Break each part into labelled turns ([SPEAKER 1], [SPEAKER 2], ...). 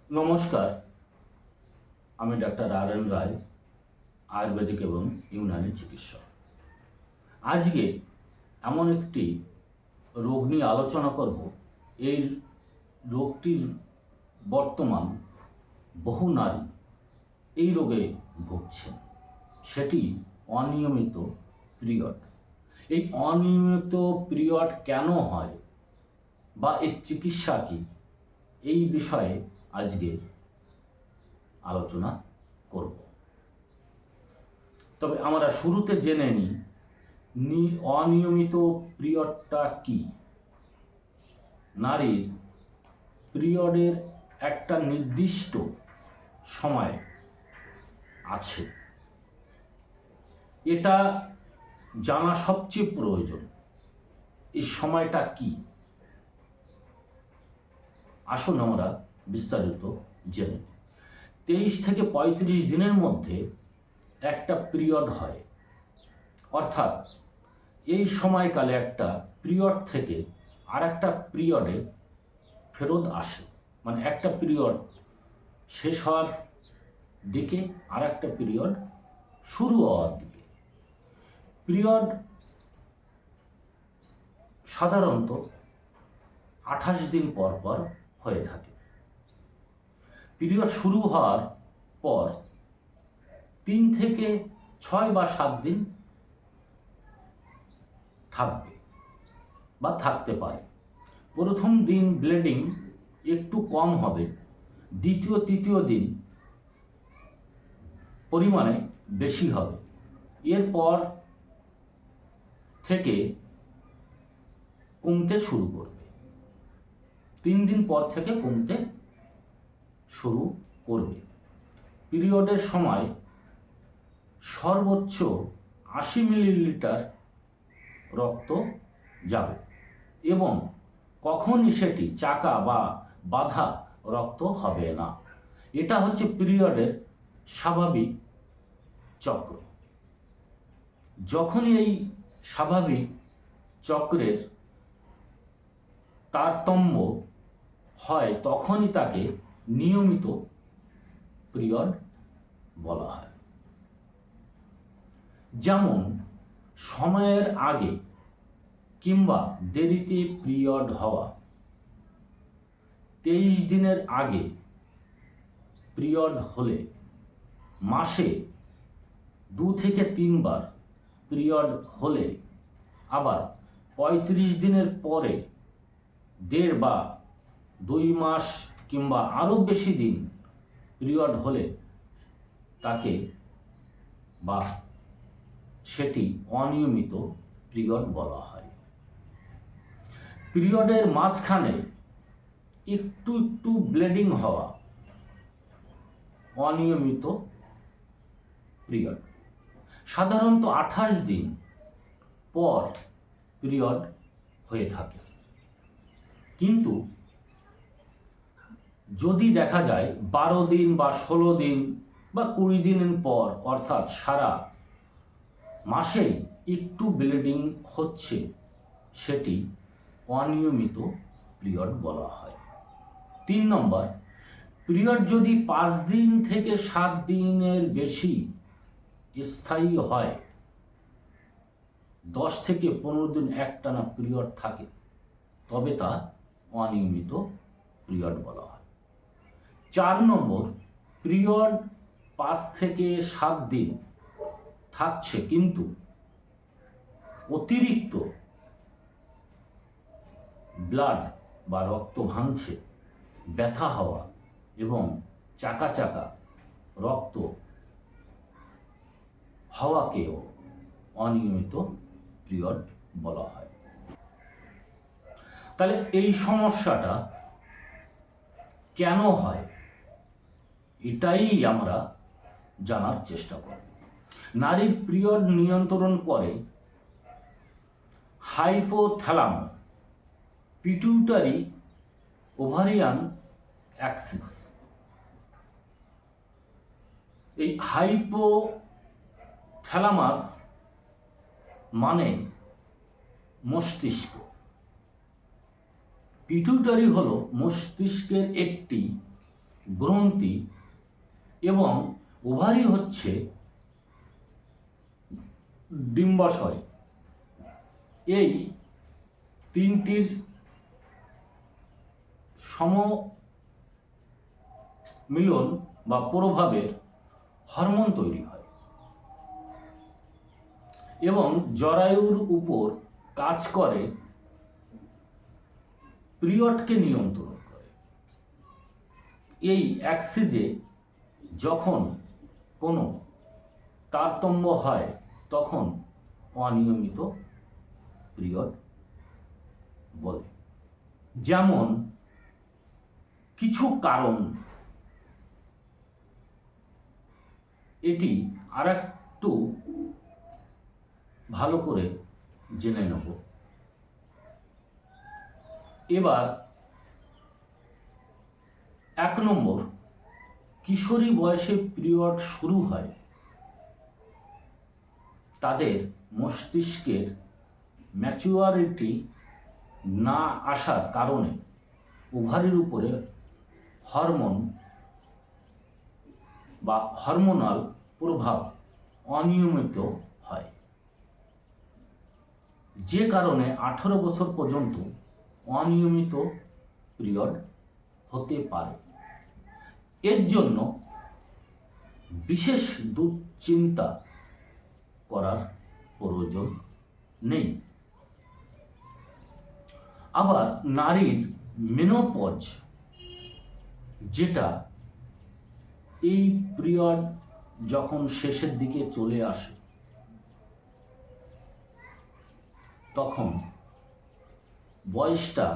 [SPEAKER 1] নমস্কার, আমি ডাক্তার আর.এন. রায়, আয়ুর্বেদিক এবং ইউনানি চিকিৎসক। আজকে এমন একটি রোগ নিয়ে আলোচনা করব। এই রোগটির বর্তমান বহু নারী এই রোগে ভুগছেন, সেটি অনিয়মিত পিরিয়ড। এই অনিয়মিত পিরিয়ড কেন হয় বা এর চিকিৎসা কী, এই বিষয়ে আজকে আলোচনা করব। তবে আমরা শুরুতে জেনে নিই অনিয়মিত পিরিয়ডটা কি। নারীর পিরিয়ডের একটা নির্দিষ্ট সময় আছে, এটা জানা সবচেয়ে প্রয়োজন। এই সময়টা কি, আসুন আমরা বিস্তারিত জেনে নিই। 23 থেকে 35 দিনের মধ্যে একটা পিরিয়ড হয়, অর্থাৎ এই সময়কালে একটা পিরিয়ড থেকে আর একটা পিরিয়ডে ফেরত আসে। মানে একটা পিরিয়ড শেষ হওয়ার দিকে আর একটা পিরিয়ড শুরু হওয়ার দিকে। পিরিয়ড সাধারণত 28 দিন পর পর হয়ে থাকে। পিরিয়ড শুরু হওয়ার পর 3 থেকে 6 বা 7 দিন থাকবে বা থাকতে পারে। প্রথম দিন ব্লিডিং একটু কম হবে, দ্বিতীয় তৃতীয় দিন পরিমাণে বেশি হবে। এরপর থেকে কমতে শুরু করবে। 3 দিন পর থেকে কমতে শুরু করবে। পিরিয়ডের সময় সর্বোচ্চ 80 মিলিলিটার রক্ত যাবে এবং কখনই সেটি চাকা বা বাঁধা রক্ত হবে না। এটা হচ্ছে পিরিয়ডের স্বাভাবিক চক্র। যখনই এই স্বাভাবিক চক্রের তারতম্য হয় তখনই তাকে নিয়মিত পিরিয়ড বলা হয়। যেমন সময়ের আগে কিংবা দেরিতে পিরিয়ড হওয়া, 23 দিনের আগে পিরিয়ড হলে মাসে 2 থেকে 3 বার পিরিয়ড হলে, আবার 35 দিনের পরে 1.5 বা 2 মাস কিংবা আরও বেশি দিন পিরিয়ড হলে তাকে বা সেটি অনিয়মিত পিরিয়ড বলা হয়। পিরিয়ডের মাঝখানে একটু একটু ব্লিডিং হওয়া অনিয়মিত পিরিয়ড। সাধারণত 28 দিন পর পিরিয়ড হয়ে থাকে, কিন্তু যদি দেখা যায় 12 দিন বা 16 দিন বা 20 দিন পর, অর্থাৎ সারা মাসেই একটু ব্লিডিং হচ্ছে, সেটি অনিয়মিত পিরিয়ড বলা হয়। 3 নম্বর, পিরিয়ড যদি 5 দিন থেকে 7 দিনের বেশি স্থায়ী হয়, 10 থেকে 15 দিন একটানা পিরিয়ড থাকে, তবে তা অনিয়মিত পিরিয়ড বলা হয়। 4 নম্বর, পিরিয়ড 5 থেকে 7 দিন থাকছে কিন্তু অতিরিক্ত ব্লাড বা রক্ত ভাঙছে, ব্যথা হওয়া এবং চাকা চাকা রক্ত হওয়াকেও অনিয়মিত পিরিয়ড বলা হয়। তাহলে এই সমস্যাটা কেন হয়, এটাই আমরা জানার চেষ্টা করব। নারীর পিরিয়ড নিয়ন্ত্রণ করে হাইপোথ্যালামো পিটুইটারি ওভারিয়ান অ্যাক্সিস। এই হাইপোথ্যালামাস মানে মস্তিষ্ক। পিটুইটারি হলো মস্তিষ্কের একটি গ্রন্থি এবং ওভারি হচ্ছে ডিম্বাশয়। এই তিনটির সমমিলন বা প্রভাবের হরমোন তৈরি হয় এবং জরায়ুর উপর কাজ করে পিরিয়ডকে নিয়ন্ত্রণ করে। এই অ্যাক্সিসে যখন কোনো তারতম্য হয় তখন অনিয়মিত পিরিয়ড বলে। যেমন কিছু কারণ, এটি আরেকটু ভালো করে জেনে নেব। এবার 1 নম্বর, কিশোরী বয়সে পিরিয়ড শুরু হয় তাদের মস্তিষ্কের ম্যাচুরিটি না আসার কারণে ওভারির উপরে হরমোনাল প্রভাব অনিয়মিত হয়, যে কারণে 18 বছর পর্যন্ত অনিয়মিত পিরিয়ড হতে পারে। এর জন্য বিশেষ দুশ্চিন্তা করার প্রয়োজন নেই। আবার নারীর মেনোপজ, যেটা এই পিরিয়ড যখন শেষের দিকে চলে আসে তখন বয়সটা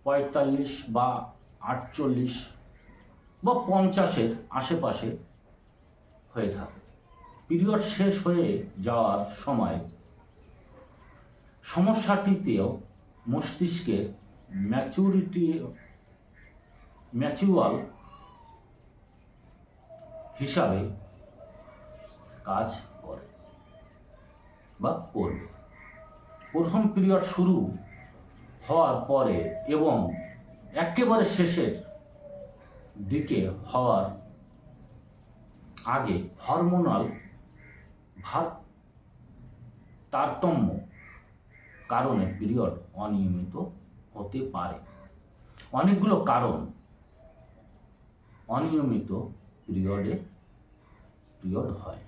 [SPEAKER 1] 45 বা 48 বা 50-এর আশেপাশে হয়ে থাকে। পিরিয়ড শেষ হয়ে যাওয়ার সময় সমস্যাটিতেও মস্তিষ্কের ম্যাচুয়াল হিসাবে কাজ করে বা করবে। প্রথম পিরিয়ড শুরু হওয়ার পরে এবং একেবারে শেষের দিকে হওয়ার আগে হরমোনাল তারতম্য কারণে পিরিয়ড অনিয়মিত হতে পারে। অনেকগুলো কারণ অনিয়মিত পিরিয়ড হয়।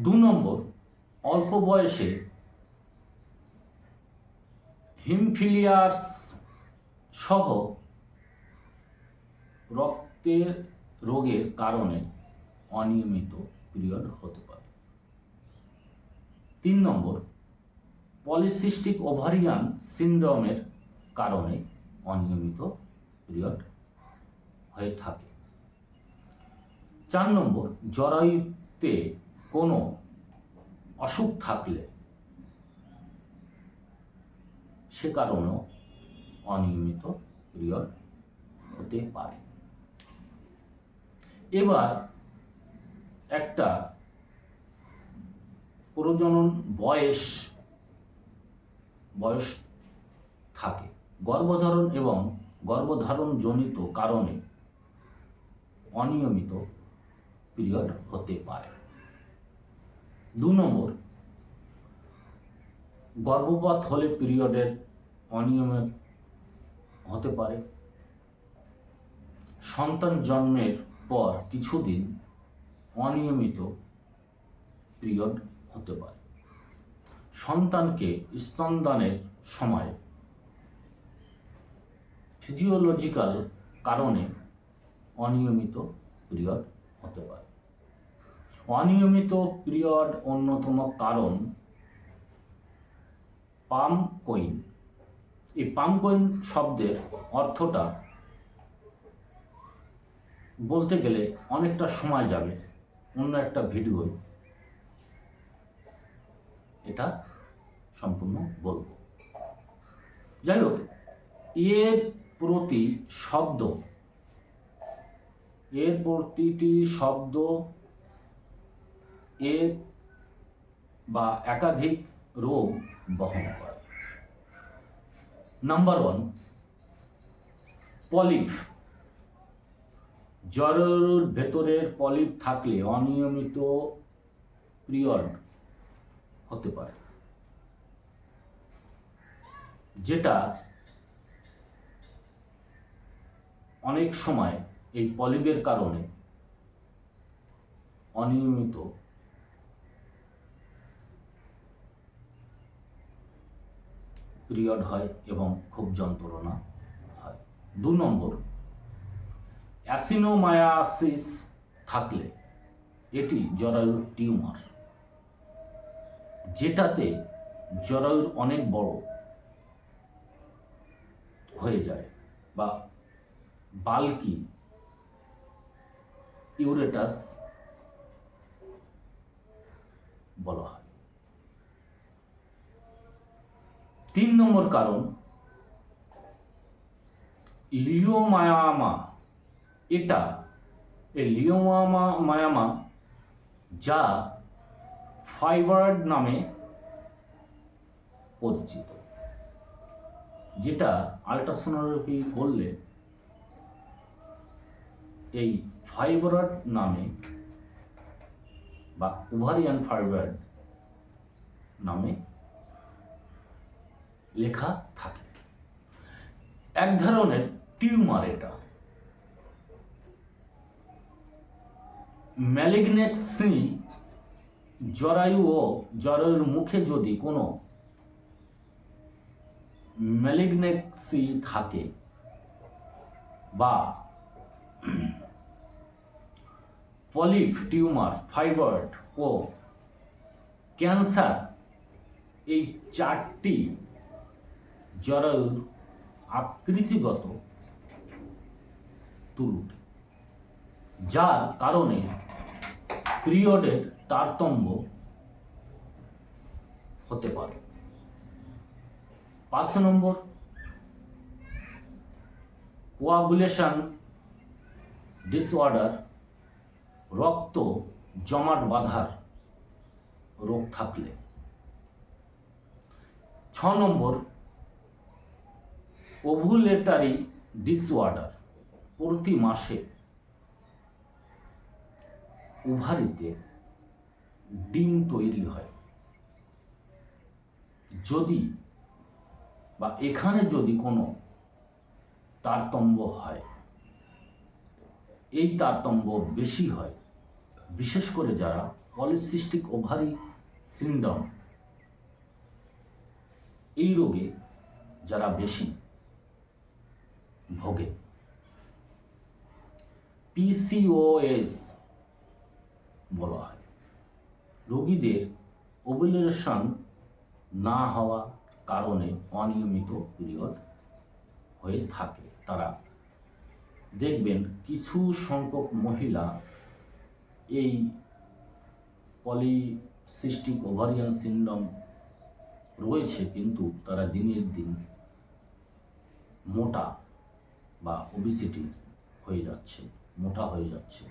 [SPEAKER 1] 2 নম্বর, অল্প বয়সে হিমোফিলিয়াস সহ রক্তের রোগের কারণে অনিয়মিত পিরিয়ড হতে পারে। 3 নম্বর, পলিসিস্টিক ওভারিয়ান সিনড্রোমের কারণে অনিয়মিত পিরিয়ড হয়ে থাকে। 4 নম্বর, জরায়ুতে কোনো অসুখ থাকলে সে কারণেও অনিয়মিত পিরিয়ড হতে পারে। এবার একটা প্রজনন বয়স থাকে। গর্ভধারণ এবং গর্ভধারণজনিত কারণে অনিয়মিত পিরিয়ড হতে পারে। 2 নম্বর, গর্ভপাত হলে পিরিয়ডের অনিয়মিত হতে পারে। সন্তান জন্মের পর কিছুদিন অনিয়মিত পিরিয়ড হতে পারে। সন্তানকে স্তনদানের সময় ফিজিওলজিক্যাল কারণে অনিয়মিত পিরিয়ড হতে পারে। অনিয়মিত পিরিয়ড অন্যতম কারণ পামকইন। এই পামকইন শব্দের অর্থটা বলতে গেলে অনেকটা সময় যাবে, অন্য একটা ভিডিও এটা সম্পূর্ণ বলবো। যাই হোক, এর প্রতিটি শব্দ এর বা একাধিক রোগ বহন করে। নাম্বার 1, পলিপ জরায়ুর ভেতরের পলিপ থাকলে অনিয়মিত পিরিয়ড হতে পারে, যেটা অনেক সময় এই পলিপের কারণে অনিয়মিত পিরিয়ড হয় এবং খুব যন্ত্রণা হয়। 2 নম্বর, অ্যাসিনোমায়াসিস থাকলে এটি জরায়ুর টিউমার, যেটাতে জরায়ুর অনেক বড় হয়ে যায় বা বাল্কি ইউরেটাস বলা হয়। 3 নম্বর কারণ লিওমায়ামা। এই লিওমায়ামা যা ফাইব্রয়েড নামে পরিচিত, যেটা আল্ট্রাসোনোগ্রাফি করলে এই ফাইব্রয়েড নামে বা ওভারিয়ান ফাইব্রয়েড নামে লেখা থাকে। এক ধরনের টিউমার এটা। ম্যালিগনেন্সি জরায়ুর মুখে যদি কোনো ম্যালিগনেন্সি থাকে বা পলিপ, টিউমার, ফাইব্রয়েড ও ক্যান্সার, এই 4টি জরায়ুর আকৃতিগত ত্রুটি, যার কারণে পিরিয়ডের তারতম্য হতে পারে। 5 নম্বর, কোয়াগুলেশন ডিসঅর্ডার, রক্ত জমাট বাঁধার রোগ থাকলে। 6 নম্বর, ওভুলেটারি ডিসঅর্ডার, প্রতি মাসে ওভারিতে ডিম তৈরি হয়, যদি বা এখানে যদি কোনো তারতম্য হয়, এই তারতম্য বেশি হয়, বিশেষ করে যারা পলিসিস্টিক ওভারি সিনড্রোম, এই রোগে যারা বেশি ভোগে। পিসিওএস বলা হয়। রোগীদের ওভুলেশন না হওয়ার কারণে অনিয়মিত পিরিয়ড হয়ে থাকে। তারা দেখবেন কিছু সংখ্যক মহিলা এই পলিসিস্টিক ওভারিয়ান সিনড্রোম রয়েছে, কিন্তু তারা দিনের দিন মোটা বা ওবেসিটি হয়ে যাচ্ছে, মোটা হয়ে যাচ্ছে,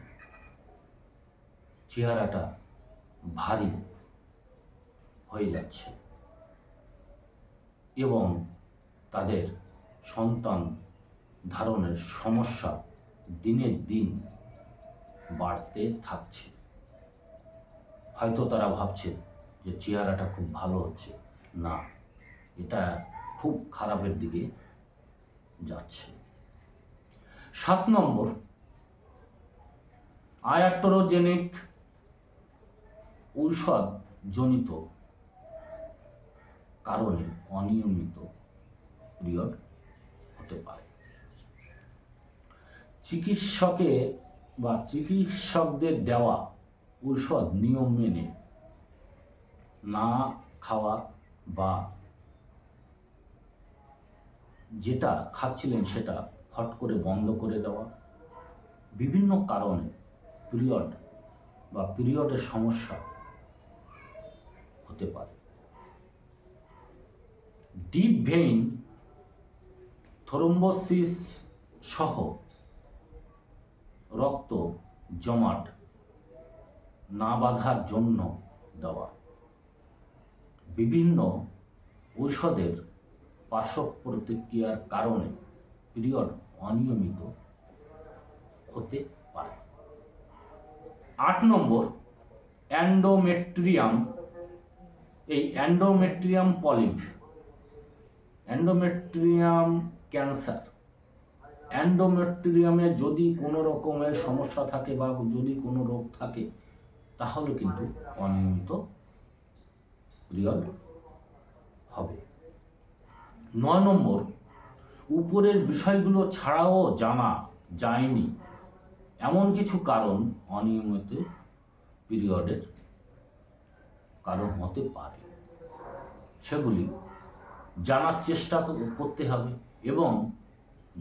[SPEAKER 1] চেহারাটা ভারী হয়ে যাচ্ছে এবং তাদের সন্তান ধারণের সমস্যা দিনের দিন বাড়তে থাকছে। হয়তো তারা ভাবছে যে চেহারাটা খুব ভালো হচ্ছে, না, এটা খুব খারাপের দিকে যাচ্ছে। 7 নম্বর, আয়াট্রোজেনিক ঔষধ জনিত কারণে অনিয়মিত পিরিয়ড হতে পারে। চিকিৎসকদের দেওয়া ঔষধ নিয়ম মেনে না খাওয়া বা যেটা খাচ্ছিলেন সেটা হট করে বন্ধ করে দেওয়া, বিভিন্ন কারণে পিরিয়ড বা পিরিয়ডের সমস্যা হতে পারে। ডিপ ভেইন থ্রোম্বোসিস সহ রক্ত জমাট না বাঁধার জন্য দেওয়া বিভিন্ন ঔষধের পার্শ্ব প্রতিক্রিয়ার কারণে পিরিয়ড অনিয়মিত হতে 8 নম্বর অ্যান্ডোমেট্রিয়াম। এই অ্যান্ডোমেট্রিয়াম পলিপ, অ্যান্ডোমেট্রিয়াম ক্যান্সার। অ্যান্ডোমেট্রিয়ামে যদি কোনো রকমের সমস্যা থাকে বা যদি কোনো রোগ থাকে তাহলে কিন্তু অনিয়মিত পিরিয়ড হবে। 9 নম্বর, উপরের বিষয়গুলো ছাড়াও জানা যায়নি এমন কিছু কারণ অনিয়মিত পিরিয়ডের কারণ হতে পারে, সেগুলি জানার চেষ্টা করতে হবে এবং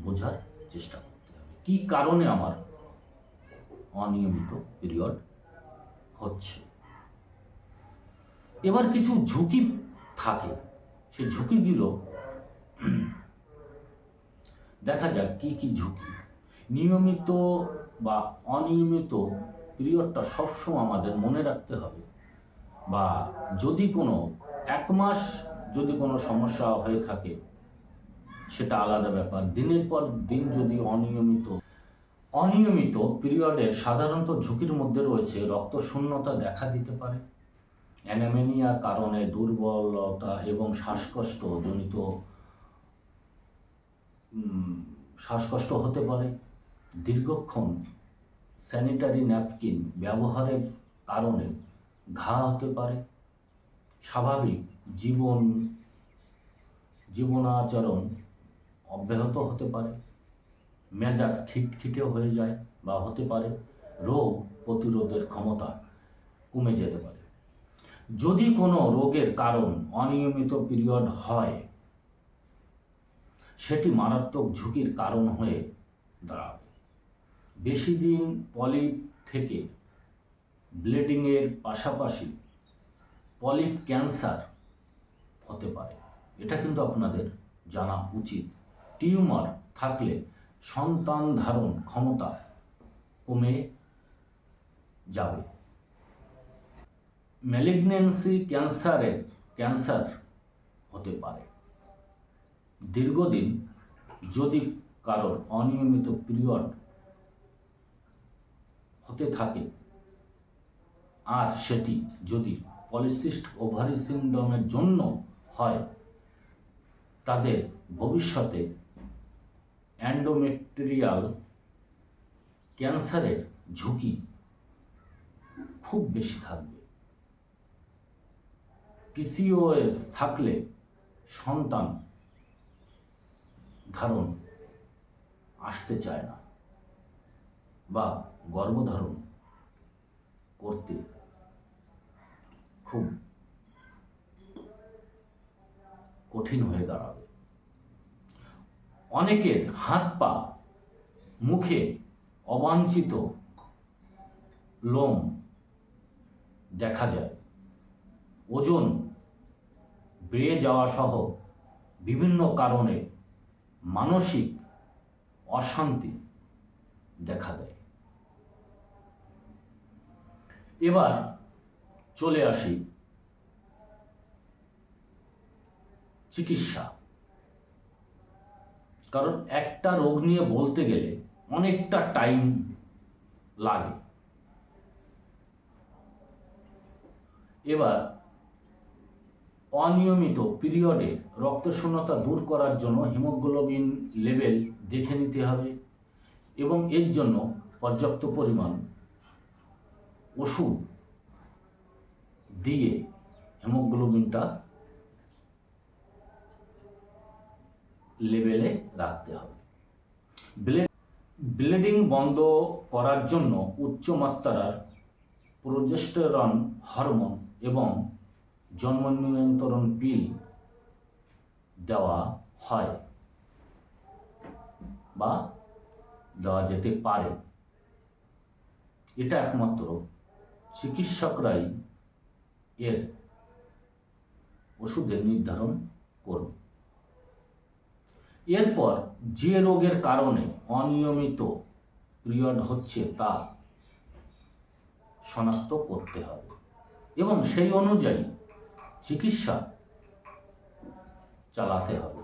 [SPEAKER 1] বোঝার চেষ্টা করতে হবে কি কারণে আমার অনিয়মিত পিরিয়ড হচ্ছে। এবার কিছু ঝুঁকি থাকে, সেই ঝুঁকিগুলো দেখা যাক কি কি ঝুঁকি। নিয়মিত বা অনিয়মিত পিরিয়ডটা সবসময় আমাদের মনে রাখতে হবে, বা যদি কোনো 1 মাস যদি কোনো সমস্যা হয়ে থাকে সেটা আলাদা ব্যাপার। দিনের পর দিন যদি অনিয়মিত পিরিয়ডের সাধারণত ঝুঁকির মধ্যে রয়েছে রক্তশূন্যতা দেখা দিতে পারে, অ্যানিমিয়া কারণে দুর্বলতা এবং শ্বাসকষ্ট হতে পারে, দীর্ঘক্ষণ স্যানিটারি ন্যাপকিন ব্যবহারের কারণে ঘা হতে পারে, স্বাভাবিক জীবনাচরণ অব্যাহত হতে পারে, মেজাজ খিটখিটে হয়ে যায় বা হতে পারে, রোগ প্রতিরোধের ক্ষমতা কমে যেতে পারে। যদি কোনো রোগের কারণ অনিয়মিত পিরিয়ড হয় সেটি মারাত্মক ঝুঁকির কারণ হয়ে দাঁড়াবে। বেশি দিন পলিপ থেকে ব্লিডিংয়ের পাশাপাশি পলিপ ক্যান্সার হতে পারে, এটা কিন্তু আপনাদের জানা উচিত। টিউমার থাকলে সন্তান ধারণ ক্ষমতা কমে যাবে। ম্যালিগন্যান্সি ক্যান্সার হতে পারে। দীর্ঘদিন যদি কারোর অনিয়মিত পিরিয়ড হতে থাকে আর সেটি যদি পলিসিস্টিক ওভারি সিনড্রোমের জন্য হয়, তাদের ভবিষ্যতে এন্ডোমেট্রিয়াল ক্যান্সারের ঝুঁকি খুব বেশি থাকবে। পিসিওএস থাকলে সন্তান ধারণ আসতে চায় না বা গর্ভধারণ করতে খুব কঠিন হয়ে দাঁড়াবে। অনেকের হাত পা মুখে অবাঞ্ছিত লোম দেখা যায়, ওজন বেড়ে যাওয়া সহ বিভিন্ন কারণে মানসিক অশান্তি দেখা দেয়। এবার চলে আসি চিকিৎসা, কারণ একটা রোগ নিয়ে বলতে গেলে অনেকটা টাইম লাগে। এবার অনিয়মিত পিরিয়ডে রক্তশূন্যতা দূর করার জন্য হিমোগ্লোবিন লেভেল দেখে নিতে হবে এবং এর জন্য পর্যাপ্ত পরিমাণ ওষুধ দিয়ে হিমোগ্লোবিনটা লেভেলে রাখতে হবে। ব্লিডিং বন্ধ করার জন্য উচ্চ মাত্রার প্রোজেস্টেরন হরমোন এবং জন্ম নিয়ন্ত্রণ পিল দেওয়া হয় বা দেওয়া যেতে পারে। এটা একমাত্র চিকিৎসকরাই এর ওষুধের নির্ধারণ করবে। এরপর যে রোগের কারণে অনিয়মিত পিরিয়ড হচ্ছে তা শনাক্ত করতে হবে এবং সেই অনুযায়ী চিকিৎসা চালাতে হবে।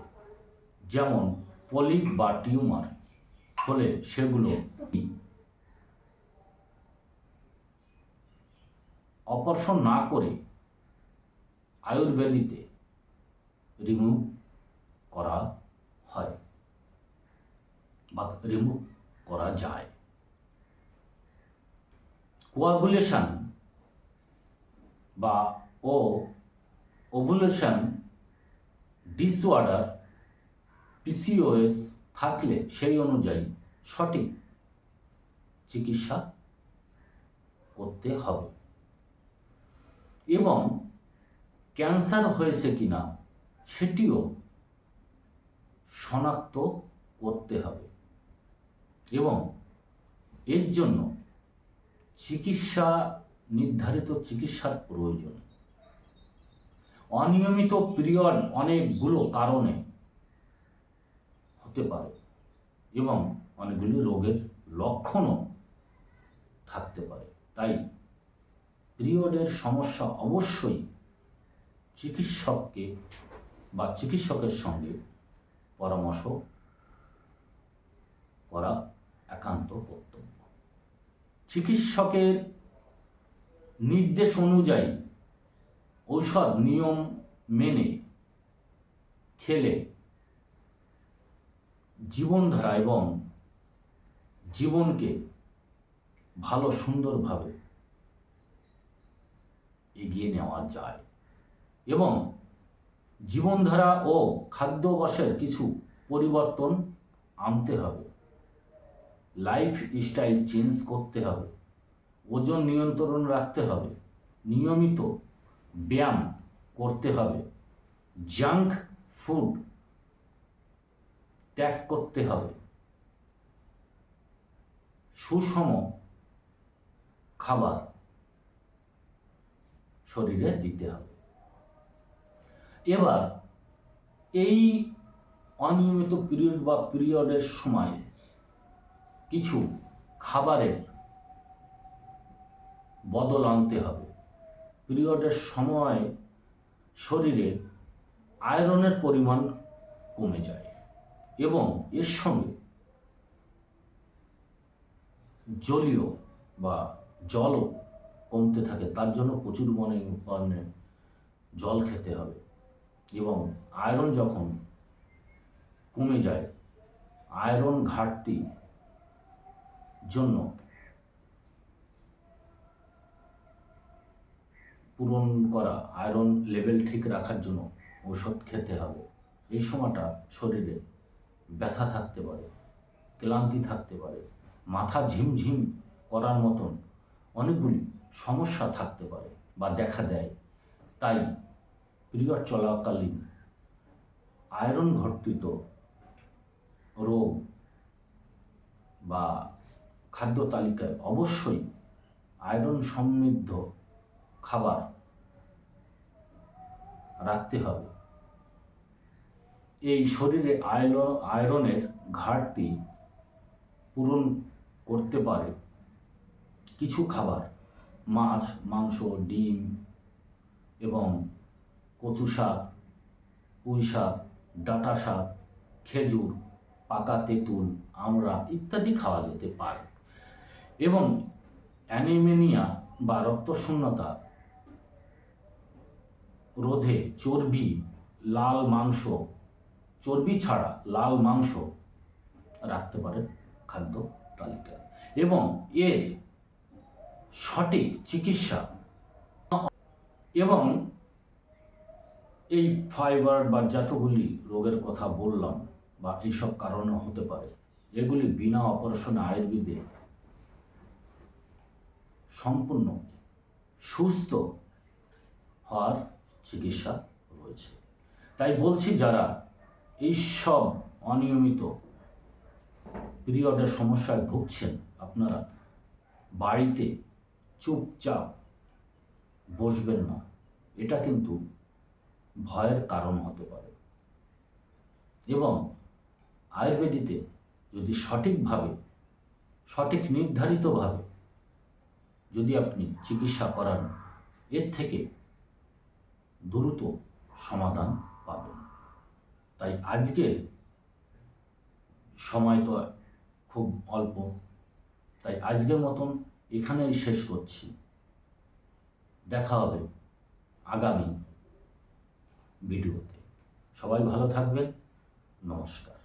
[SPEAKER 1] যেমন পলিপ বা টিউমার হলে সেগুলো অপারেশন না করে আয়ুর্বেদিতে রিমুভ করা হয় বা রিমুভ করা যায়। কোয়াগুলেশন বা ওভুলেশন ডিসঅর্ডার পিসিওএস থাকলে সেই অনুযায়ী সঠিক চিকিৎসা করতে হবে এবং ক্যান্সার হয়েছে কিনা সেটিও শনাক্ত করতে হবে এবং এর জন্য নির্ধারিত চিকিৎসার প্রয়োজন। অনিয়মিত পিরিয়ড অনেকগুলো কারণে হতে পারে এবং অনেকগুলি রোগের লক্ষণও থাকতে পারে। তাই পিরিয়ডের সমস্যা অবশ্যই চিকিৎসকের সঙ্গে পরামর্শ করা একান্ত কর্তব্য। চিকিৎসকের নির্দেশ অনুযায়ী ঔষধ নিয়ম মেনে খেলে জীবনধারা এবং জীবনকে ভালো সুন্দরভাবে এগিয়ে নেওয়া যায় এবং জীবনধারা ও খাদ্যাভ্যাসের কিছু পরিবর্তন আনতে হবে। লাইফ স্টাইল চেঞ্জ করতে হবে, ওজন নিয়ন্ত্রণ রাখতে হবে, নিয়মিত ব্যায়াম করতে হবে, জাঙ্ক ফুড ত্যাগ করতে হবে, সুষম খাবার শরীরে দিতে হবে। এবার এই অনিয়মিত পিরিয়ডের সময় কিছু খাবারের বদল আনতে হবে। পিরিয়ডের সময় শরীরে আয়রনের পরিমাণ কমে যায় এবং এর সঙ্গে জলীয় বা জলও কমতে থাকে। তার জন্য প্রচুর পরিমাণে জল খেতে হবে এবং আয়রন যখন কমে যায়, আয়রন ঘাটতি জন্য পূরণ করা, আয়রন লেভেল ঠিক রাখার জন্য ওষুধ খেতে হবে। এই সময়টা শরীরে ব্যথা থাকতে পারে, ক্লান্তি থাকতে পারে, মাথা ঝিমঝিম করার মতন অনেকগুলি সমস্যা থাকতে পারে বা দেখা দেয়। তাই পিরিয়ড চলাকালীন আয়রন ঘটিত রোগ বা খাদ্য তালিকায় অবশ্যই আয়রন সমৃদ্ধ খাবার রাখতে হবে। এই শরীরে আয়রনের ঘাটতি পূরণ করতে পারে কিছু খাবার, মাছ, মাংস, ডিম এবং কচু শাক, পুঁই শাক, ডাঁটা শাক, খেজুর, পাকা তেঁতুল, আমড়া ইত্যাদি খাওয়া যেতে পারে এবং অ্যানিমিয়া বা রক্তশূন্যতা রোধে চর্বি ছাড়া লাল মাংস রাখতে পারেন খাদ্য তালিকায় এবং এর সঠিক চিকিৎসা এবং এই ফাইবার বা যতগুলি রোগের কথা বললাম বা এইসব কারণে হতে পারে, এগুলি বিনা অপারেশনে আয়ুর্বেদে সম্পূর্ণ সুস্থ হওয়ার চিকিৎসা রয়েছে। তাই বলছি, যারা এই সব অনিয়মিত পিরিয়ডের সমস্যায় ভুগছেন, আপনারা বাড়িতে চুপচাপ বসবেন না। এটা কিন্তু ভয়ের কারণ হতে পারে এবং আয়ুর্বেদিতে যদি সঠিক নির্ধারিতভাবে যদি আপনি চিকিৎসা করান, এর থেকে দ্রুত সমাধান পাবেন। তাই আজকের সময় তো খুব অল্প, তাই আজকের মতন এখানেই শেষ করছি। দেখা হবে আগামী ভিডিওতে। সবাই ভালো থাকবেন। নমস্কার।